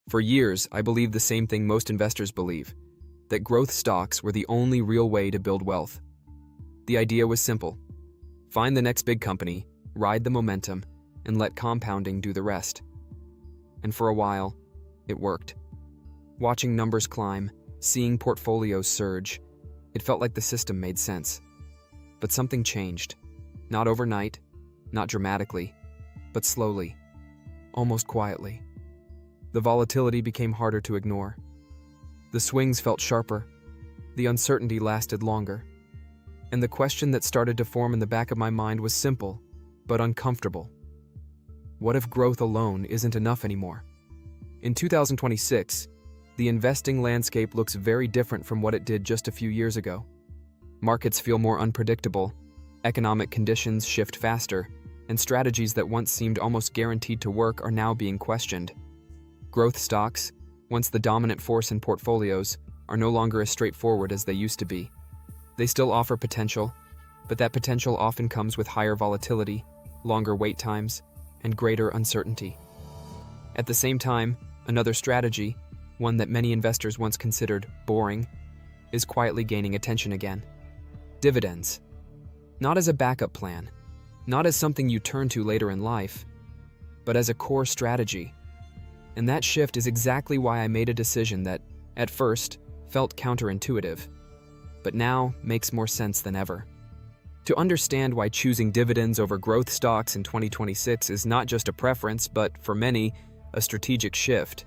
For years, I believed the same thing most investors believe, that growth stocks were the only real way to build wealth. The idea was simple. Find the next big company, ride the momentum, and let compounding do the rest. And for a while, it worked. Watching numbers climb, seeing portfolios surge, it felt like the system made sense. But something changed. Not overnight, not dramatically, but slowly, almost quietly. The volatility became harder to ignore. The swings felt sharper. The uncertainty lasted longer. And the question that started to form in the back of my mind was simple, but uncomfortable. What if growth alone isn't enough anymore? In 2026, the investing landscape looks very different from what it did just a few years ago. Markets feel more unpredictable, economic conditions shift faster, and strategies that once seemed almost guaranteed to work are now being questioned. Growth stocks, once the dominant force in portfolios, are no longer as straightforward as they used to be. They still offer potential, but that potential often comes with higher volatility, longer wait times, and greater uncertainty. At the same time, another strategy, one that many investors once considered boring, is quietly gaining attention again. Dividends. Not as a backup plan, not as something you turn to later in life, but as a core strategy. And that shift is exactly why I made a decision that, at first, felt counterintuitive, but now makes more sense than ever. To understand why choosing dividends over growth stocks in 2026 is not just a preference, but, for many, a strategic shift,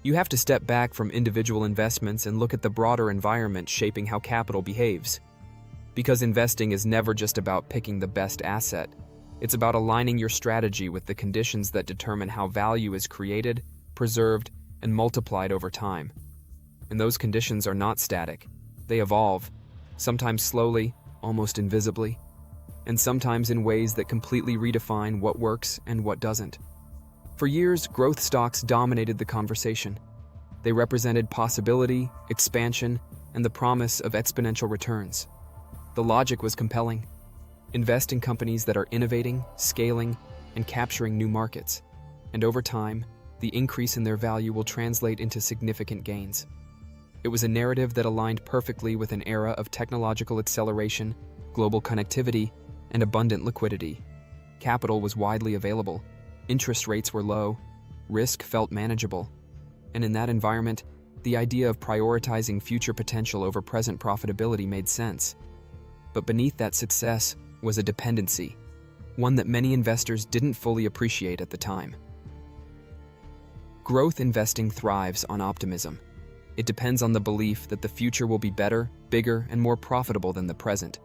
you have to step back from individual investments and look at the broader environment shaping how capital behaves. Because investing is never just about picking the best asset. It's about aligning your strategy with the conditions that determine how value is created, preserved, and multiplied over time. And those conditions are not static. They evolve, sometimes slowly, almost invisibly, and sometimes in ways that completely redefine what works and what doesn't. For years, growth stocks dominated the conversation. They represented possibility, expansion, and the promise of exponential returns. The logic was compelling. Invest in companies that are innovating, scaling, and capturing new markets. And over time, the increase in their value will translate into significant gains. It was a narrative that aligned perfectly with an era of technological acceleration, global connectivity, and abundant liquidity. Capital was widely available, interest rates were low, risk felt manageable. And in that environment, the idea of prioritizing future potential over present profitability made sense. But beneath that success was a dependency, one that many investors didn't fully appreciate at the time. Growth investing thrives on optimism. It depends on the belief that the future will be better, bigger, and more profitable than the present.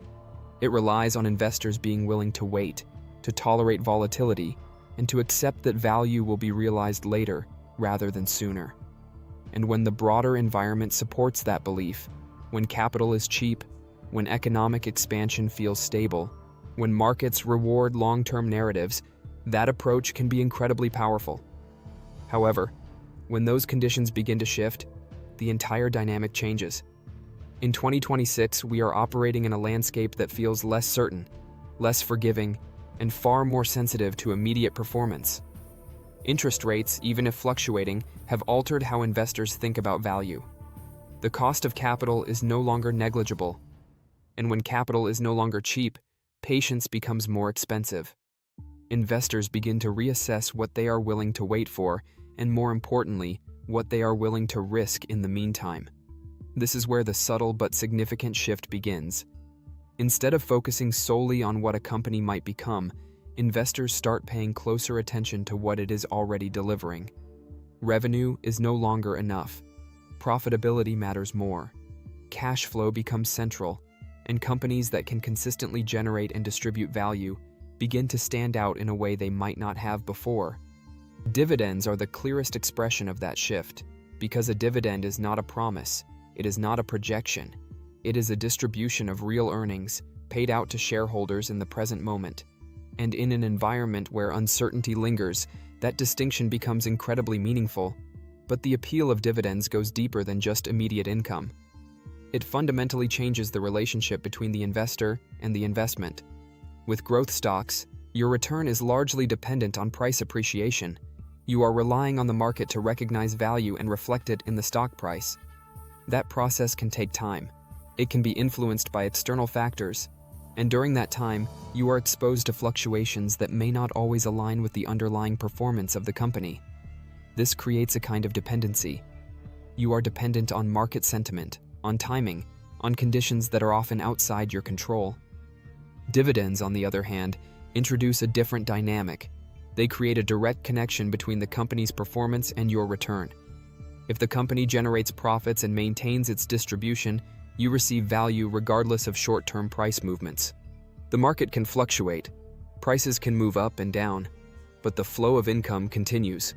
It relies on investors being willing to wait, to tolerate volatility, and to accept that value will be realized later rather than sooner. And when the broader environment supports that belief, when capital is cheap, when economic expansion feels stable, when markets reward long-term narratives, that approach can be incredibly powerful. However, when those conditions begin to shift, the entire dynamic changes. In 2026, we are operating in a landscape that feels less certain, less forgiving, and far more sensitive to immediate performance. Interest rates, even if fluctuating, have altered how investors think about value. The cost of capital is no longer negligible, and when capital is no longer cheap, patience becomes more expensive. Investors begin to reassess what they are willing to wait for, and more importantly, what they are willing to risk in the meantime. This is where the subtle but significant shift begins. Instead of focusing solely on what a company might become, investors start paying closer attention to what it is already delivering. Revenue is no longer enough. Profitability matters more. Cash flow becomes central, and companies that can consistently generate and distribute value begin to stand out in a way they might not have before. Dividends are the clearest expression of that shift, because a dividend is not a promise, it is not a projection, it is a distribution of real earnings paid out to shareholders in the present moment. And in an environment where uncertainty lingers, that distinction becomes incredibly meaningful. But the appeal of dividends goes deeper than just immediate income. It fundamentally changes the relationship between the investor and the investment. With growth stocks, your return is largely dependent on price appreciation, You are relying on the market to recognize value and reflect it in the stock price. That process can take time. It can be influenced by external factors, and during that time, you are exposed to fluctuations that may not always align with the underlying performance of the company. This creates a kind of dependency. You are dependent on market sentiment, on timing, on conditions that are often outside your control. Dividends, on the other hand, introduce a different dynamic. They create a direct connection between the company's performance and your return. If the company generates profits and maintains its distribution, you receive value regardless of short-term price movements. The market can fluctuate, prices can move up and down, but the flow of income continues.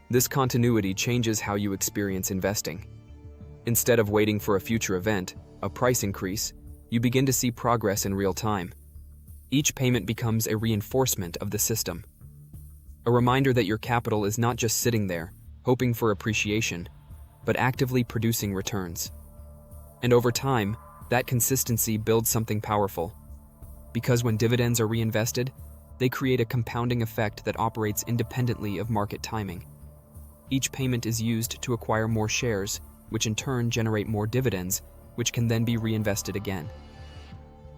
This continuity changes how you experience investing. Instead of waiting for a future event, a price increase, you begin to see progress in real time. Each payment becomes a reinforcement of the system. A reminder that your capital is not just sitting there, hoping for appreciation, but actively producing returns. And over time, that consistency builds something powerful. Because when dividends are reinvested, they create a compounding effect that operates independently of market timing. Each payment is used to acquire more shares, which in turn generate more dividends, which can then be reinvested again.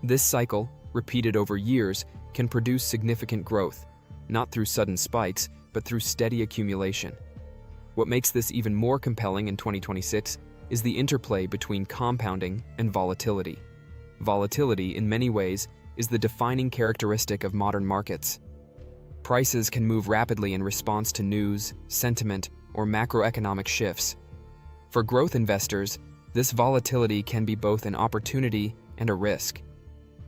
This cycle, repeated over years, can produce significant growth, not through sudden spikes, but through steady accumulation. What makes this even more compelling in 2026 is the interplay between compounding and volatility. Volatility, in many ways, is the defining characteristic of modern markets. Prices can move rapidly in response to news, sentiment, or macroeconomic shifts. For growth investors, this volatility can be both an opportunity and a risk.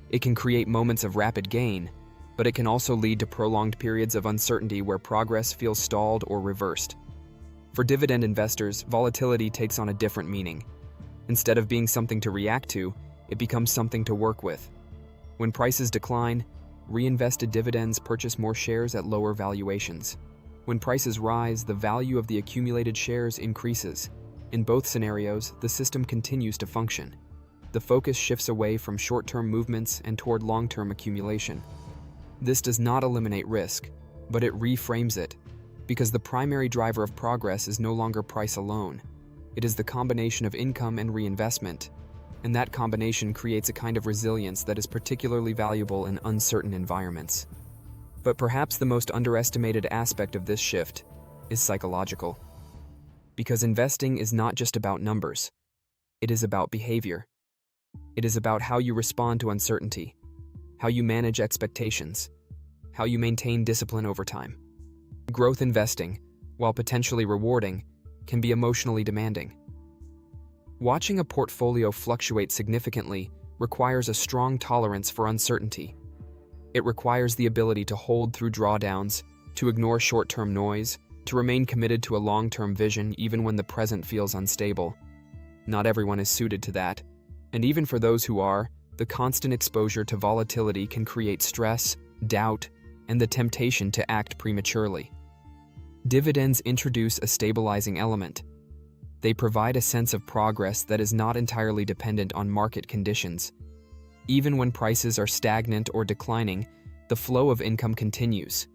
It can create moments of rapid gain, but it can also lead to prolonged periods of uncertainty where progress feels stalled or reversed. For dividend investors, volatility takes on a different meaning. Instead of being something to react to, it becomes something to work with. When prices decline, reinvested dividends purchase more shares at lower valuations. When prices rise, the value of the accumulated shares increases. In both scenarios, the system continues to function. The focus shifts away from short-term movements and toward long-term accumulation. This does not eliminate risk, but it reframes it, because the primary driver of progress is no longer price alone. It is the combination of income and reinvestment, and that combination creates a kind of resilience that is particularly valuable in uncertain environments. But perhaps the most underestimated aspect of this shift is psychological. Because investing is not just about numbers. It is about behavior. It is about how you respond to uncertainty, how you manage expectations, how you maintain discipline over time. Growth investing, while potentially rewarding, can be emotionally demanding. Watching a portfolio fluctuate significantly requires a strong tolerance for uncertainty. It requires the ability to hold through drawdowns, to ignore short-term noise, to remain committed to a long-term vision even when the present feels unstable. Not everyone is suited to that, and even for those who are, the constant exposure to volatility can create stress, doubt, and the temptation to act prematurely. Dividends introduce a stabilizing element. They provide a sense of progress that is not entirely dependent on market conditions. Even when prices are stagnant or declining, the flow of income continues,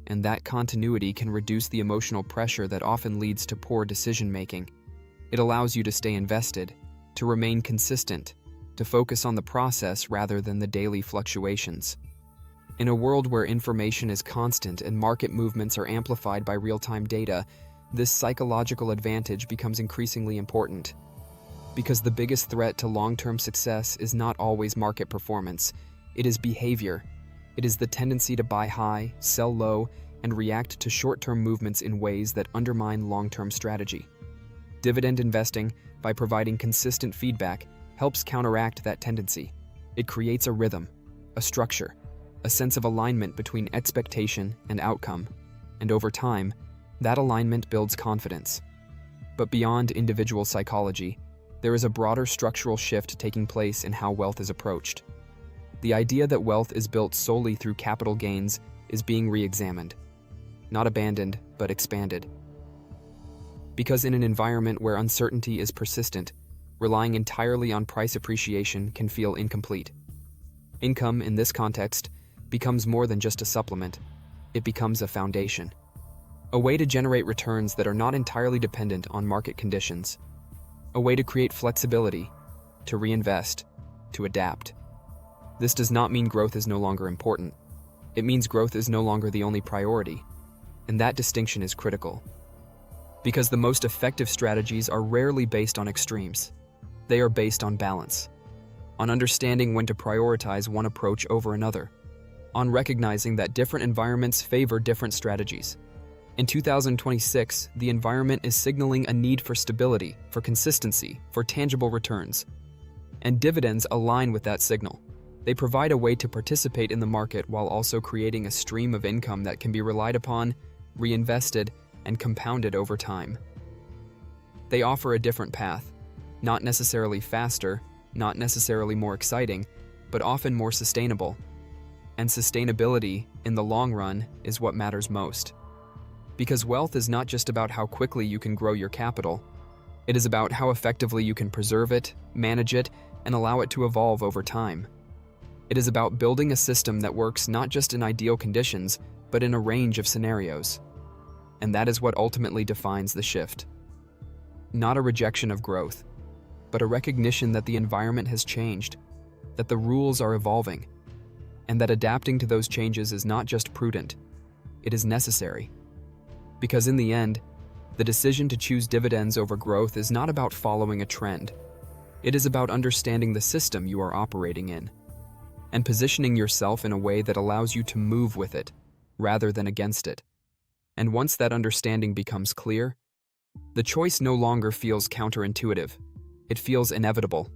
and that continuity can reduce the emotional pressure that often leads to poor decision-making. It allows you to stay invested, to remain consistent, to focus on the process rather than the daily fluctuations. In a world where information is constant and market movements are amplified by real-time data, this psychological advantage becomes increasingly important. Because the biggest threat to long-term success is not always market performance, it is behavior. It is the tendency to buy high, sell low, and react to short-term movements in ways that undermine long-term strategy. Dividend investing, by providing consistent feedback, helps counteract that tendency. It creates a rhythm, a structure, a sense of alignment between expectation and outcome, and over time, that alignment builds confidence. But beyond individual psychology, there is a broader structural shift taking place in how wealth is approached. The idea that wealth is built solely through capital gains is being re-examined, not abandoned, but expanded. Because in an environment where uncertainty is persistent, relying entirely on price appreciation can feel incomplete. Income, in this context, becomes more than just a supplement. It becomes a foundation. A way to generate returns that are not entirely dependent on market conditions. A way to create flexibility, to reinvest, to adapt. This does not mean growth is no longer important. It means growth is no longer the only priority, and that distinction is critical. Because the most effective strategies are rarely based on extremes. They are based on balance, on understanding when to prioritize one approach over another, on recognizing that different environments favor different strategies. In 2026, the environment is signaling a need for stability, for consistency, for tangible returns. And dividends align with that signal. They provide a way to participate in the market while also creating a stream of income that can be relied upon, reinvested, and compounded over time. They offer a different path, not necessarily faster, not necessarily more exciting, but often more sustainable. And sustainability, in the long run, is what matters most. Because wealth is not just about how quickly you can grow your capital. It is about how effectively you can preserve it, manage it, and allow it to evolve over time. It is about building a system that works not just in ideal conditions, but in a range of scenarios. And that is what ultimately defines the shift. Not a rejection of growth, but a recognition that the environment has changed, that the rules are evolving, and that adapting to those changes is not just prudent, it is necessary. Because in the end, the decision to choose dividends over growth is not about following a trend. It is about understanding the system you are operating in, and positioning yourself in a way that allows you to move with it, rather than against it. And once that understanding becomes clear, the choice no longer feels counterintuitive. It feels inevitable.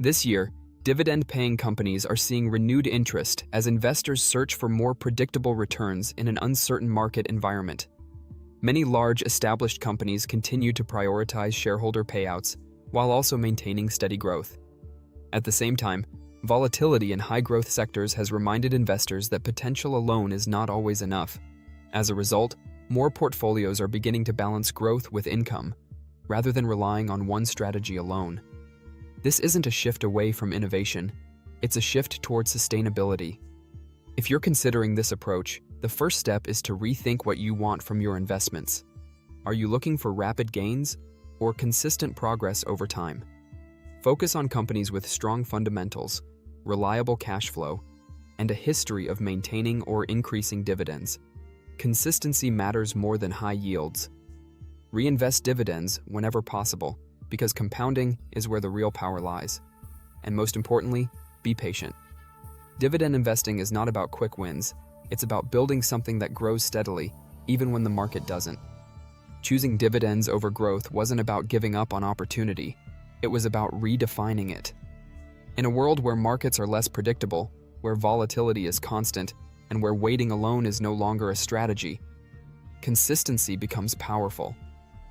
This year, dividend-paying companies are seeing renewed interest as investors search for more predictable returns in an uncertain market environment. Many large, established companies continue to prioritize shareholder payouts while also maintaining steady growth. At the same time, volatility in high-growth sectors has reminded investors that potential alone is not always enough. As a result, more portfolios are beginning to balance growth with income, rather than relying on one strategy alone. This isn't a shift away from innovation, it's a shift towards sustainability. If you're considering this approach, the first step is to rethink what you want from your investments. Are you looking for rapid gains or consistent progress over time? Focus on companies with strong fundamentals, reliable cash flow, and a history of maintaining or increasing dividends. Consistency matters more than high yields. Reinvest dividends whenever possible, because compounding is where the real power lies. And most importantly, be patient. Dividend investing is not about quick wins. It's about building something that grows steadily, even when the market doesn't. Choosing dividends over growth wasn't about giving up on opportunity. It was about redefining it. In a world where markets are less predictable, where volatility is constant, and where waiting alone is no longer a strategy, consistency becomes powerful.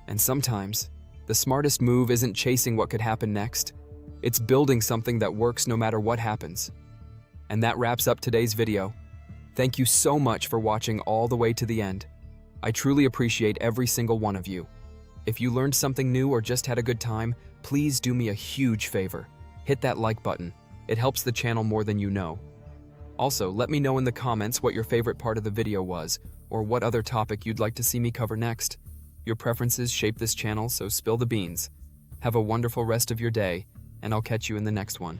And sometimes, the smartest move isn't chasing what could happen next. It's building something that works no matter what happens. And that wraps up today's video. Thank you so much for watching all the way to the end. I truly appreciate every single one of you. If you learned something new or just had a good time, please do me a huge favor. Hit that like button. It helps the channel more than you know. Also, let me know in the comments what your favorite part of the video was, or what other topic you'd like to see me cover next. Your preferences shape this channel, so spill the beans. Have a wonderful rest of your day, and I'll catch you in the next one.